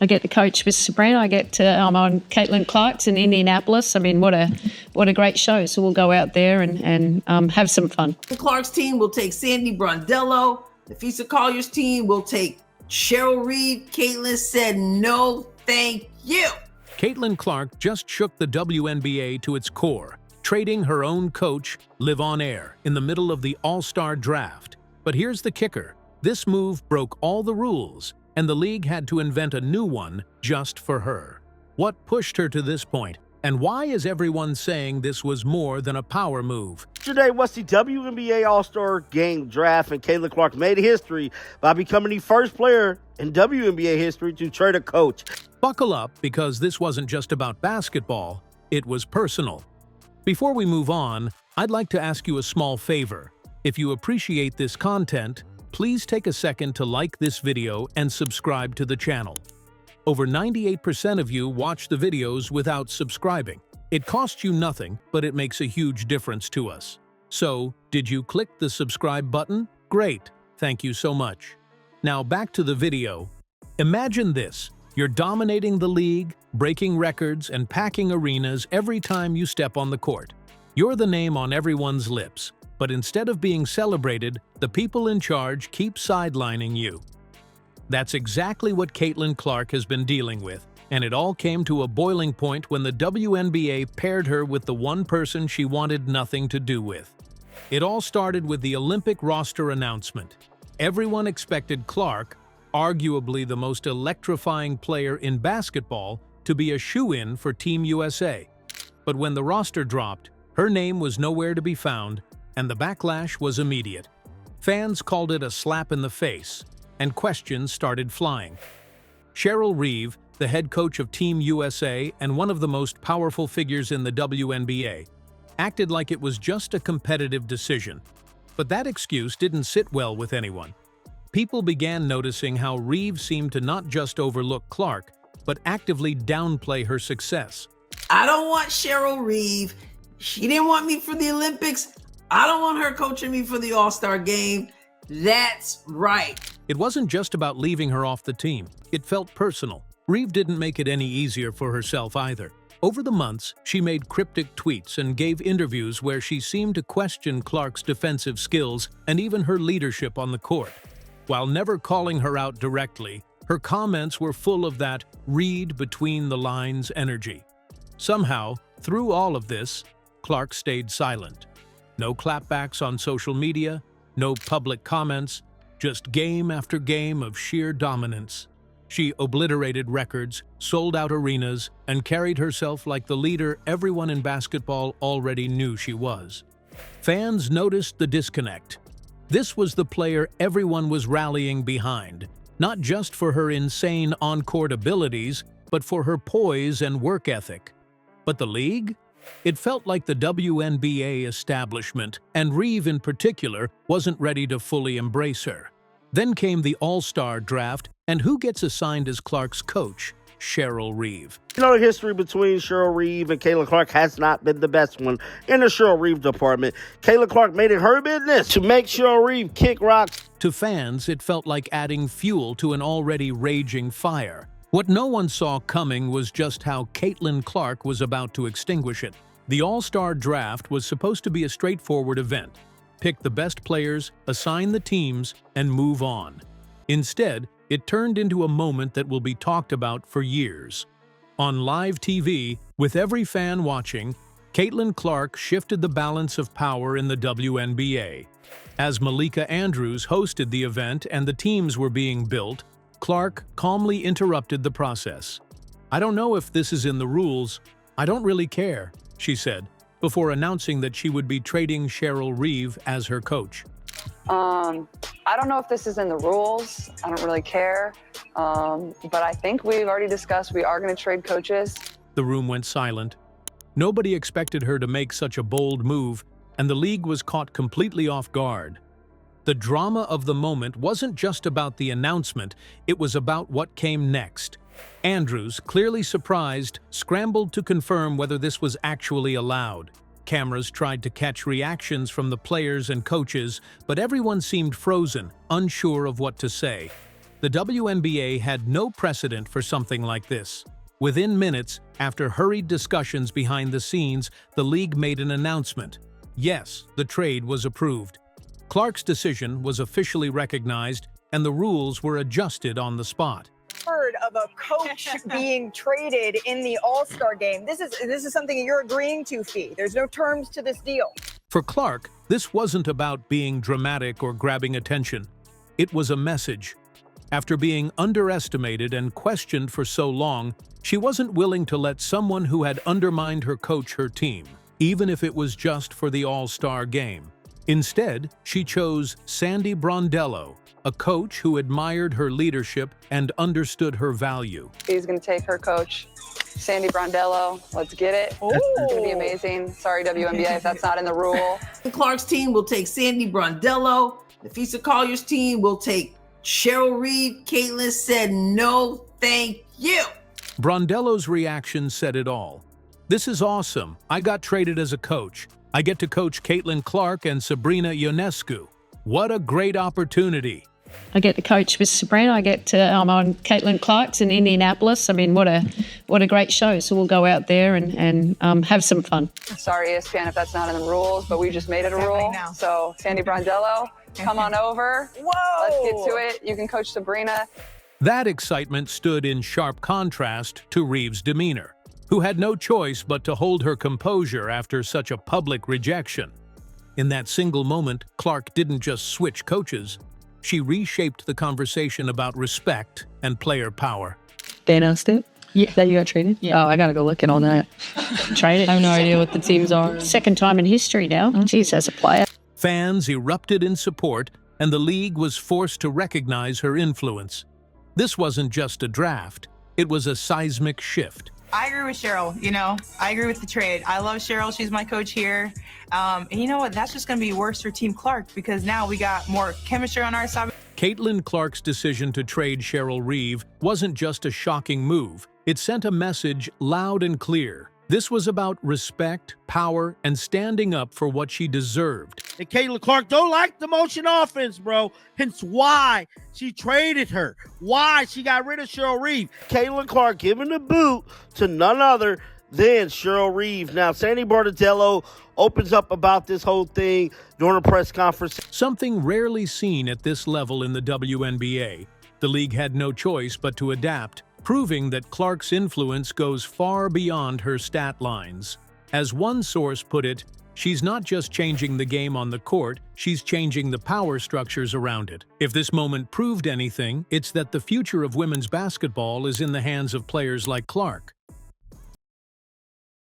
I get to coach with Sabrina. I'm on Caitlin Clark's in Indianapolis. I mean, what a great show. So we'll go out there and have some fun. Clark's team will take Sandy Brondello. The Fisa Collier's team will take Cheryl Reeve. Caitlin said no, thank you. Caitlin Clark just shook the WNBA to its core, trading her own coach, Live on Air, in the middle of the All-Star draft. But here's the kicker. This move broke all the rules, and the league had to invent a new one just for her. What pushed her to this point, and why is everyone saying this was more than a power move? Yesterday was the WNBA All-Star Game draft, and Caitlin Clark made history by becoming the first player in WNBA history to trade a coach. Buckle up, because this wasn't just about basketball, it was personal. Before we move on, I'd like to ask you a small favor. If you appreciate this content, please take a second to like this video and subscribe to the channel. Over 98% of you watch the videos without subscribing. It costs you nothing, but it makes a huge difference to us. So, did you click the subscribe button? Great, thank you so much. Now back to the video. Imagine this. You're dominating the league, breaking records, and packing arenas every time you step on the court. You're the name on everyone's lips, but instead of being celebrated, the people in charge keep sidelining you. That's exactly what Caitlin Clark has been dealing with, and it all came to a boiling point when the WNBA paired her with the one person she wanted nothing to do with. It all started with the Olympic roster announcement. Everyone expected Clark, arguably the most electrifying player in basketball, to be a shoo-in for Team USA. But when the roster dropped, her name was nowhere to be found, and the backlash was immediate. Fans called it a slap in the face, and questions started flying. Cheryl Reeve, the head coach of Team USA and one of the most powerful figures in the WNBA, acted like it was just a competitive decision. But that excuse didn't sit well with anyone. People began noticing how Reeve seemed to not just overlook Clark, but actively downplay her success. I don't want Cheryl Reeve. She didn't want me for the Olympics. I don't want her coaching me for the All-Star game. That's right. It wasn't just about leaving her off the team. It felt personal. Reeve didn't make it any easier for herself either. Over the months, she made cryptic tweets and gave interviews where she seemed to question Clark's defensive skills and even her leadership on the court. While never calling her out directly, her comments were full of that read between the lines energy. Somehow, through all of this, Clark stayed silent. No clapbacks on social media, no public comments, just game after game of sheer dominance. She obliterated records, sold out arenas, and carried herself like the leader everyone in basketball already knew she was. Fans noticed the disconnect. This was the player everyone was rallying behind, not just for her insane on-court abilities, but for her poise and work ethic. But the league? It felt like the WNBA establishment, and Reeve in particular, wasn't ready to fully embrace her. Then came the All-Star draft, and who gets assigned as Clark's coach? Cheryl Reeve. You know, the history between Cheryl Reeve and Caitlin Clark has not been the best one in the Cheryl Reeve department. Caitlin Clark made it her business to make Cheryl Reeve kick rocks. To fans, it felt like adding fuel to an already raging fire. What no one saw coming was just how Caitlin Clark was about to extinguish it. The All-Star draft was supposed to be a straightforward event. Pick the best players, assign the teams, and move on. Instead, it turned into a moment that will be talked about for years. On live TV, with every fan watching, Caitlin Clark shifted the balance of power in the WNBA. As Malika Andrews hosted the event and the teams were being built, Clark calmly interrupted the process. "I don't know if this is in the rules. I don't really care," she said, before announcing that she would be trading Cheryl Reeve as her coach. I don't know if this is in the rules. I don't really care. But I think we've already discussed we are going to trade coaches. The room went silent. Nobody expected her to make such a bold move, and the league was caught completely off guard. The drama of the moment wasn't just about the announcement, it was about what came next. Andrews, clearly surprised, scrambled to confirm whether this was actually allowed. Cameras tried to catch reactions from the players and coaches, but everyone seemed frozen, unsure of what to say. The WNBA had no precedent for something like this. Within minutes, after hurried discussions behind the scenes, the league made an announcement. Yes, the trade was approved. Clark's decision was officially recognized, and the rules were adjusted on the spot. Heard of a coach being traded in the All-Star game. This is something you're agreeing to, Fee. There's no terms to this deal. For Clark, this wasn't about being dramatic or grabbing attention. It was a message. After being underestimated and questioned for so long, she wasn't willing to let someone who had undermined her coach her team, even if it was just for the All-Star game. Instead, she chose Sandy Brondello, a coach who admired her leadership and understood her value. He's going to take her coach, Sandy Brondello. Let's get it. It's going to be amazing. Sorry, WNBA, if that's not in the rule. Clark's team will take Sandy Brondello. The Fisa Collier's team will take Cheryl Reeve. Caitlin said no, thank you. Brondello's reaction said it all. "This is awesome. I got traded as a coach. I get to coach Caitlin Clark and Sabrina Ionescu. What a great opportunity." I get to coach with Sabrina. I'm on Caitlin Clark's in Indianapolis. I mean, what a great show. So we'll go out there and have some fun. Sorry, ESPN, if that's not in the rules, but we just made it a rule. So Sandy Brondello, come on over. Whoa! Let's get to it. You can coach Sabrina. That excitement stood in sharp contrast to Reeve's demeanor, who had no choice but to hold her composure after such a public rejection. In that single moment, Clark didn't just switch coaches. She reshaped the conversation about respect and player power. They announced it? Yeah. That you got traded? Yeah. Oh, I gotta go look at all that. Traded. I have no idea what the teams are. Second time in history now. She's as a player. Fans erupted in support, and the league was forced to recognize her influence. This wasn't just a draft. It was a seismic shift. I agree with Cheryl. I agree with the trade. I love Cheryl. She's my coach here. And you know what? That's just going to be worse for Team Clark because now we got more chemistry on our side. Caitlin Clark's decision to trade Cheryl Reeve wasn't just a shocking move. It sent a message loud and clear. This was about respect, power, and standing up for what she deserved. And Caitlin Clark don't like the motion offense, bro. Hence why she traded her. Why she got rid of Cheryl Reeve. Caitlin Clark giving the boot to none other than Cheryl Reeve. Now, Sandy Brondello opens up about this whole thing during a press conference. Something rarely seen at this level in the WNBA. The league had no choice but to adapt, proving that Clark's influence goes far beyond her stat lines. As one source put it, she's not just changing the game on the court, she's changing the power structures around it. If this moment proved anything, it's that the future of women's basketball is in the hands of players like Clark.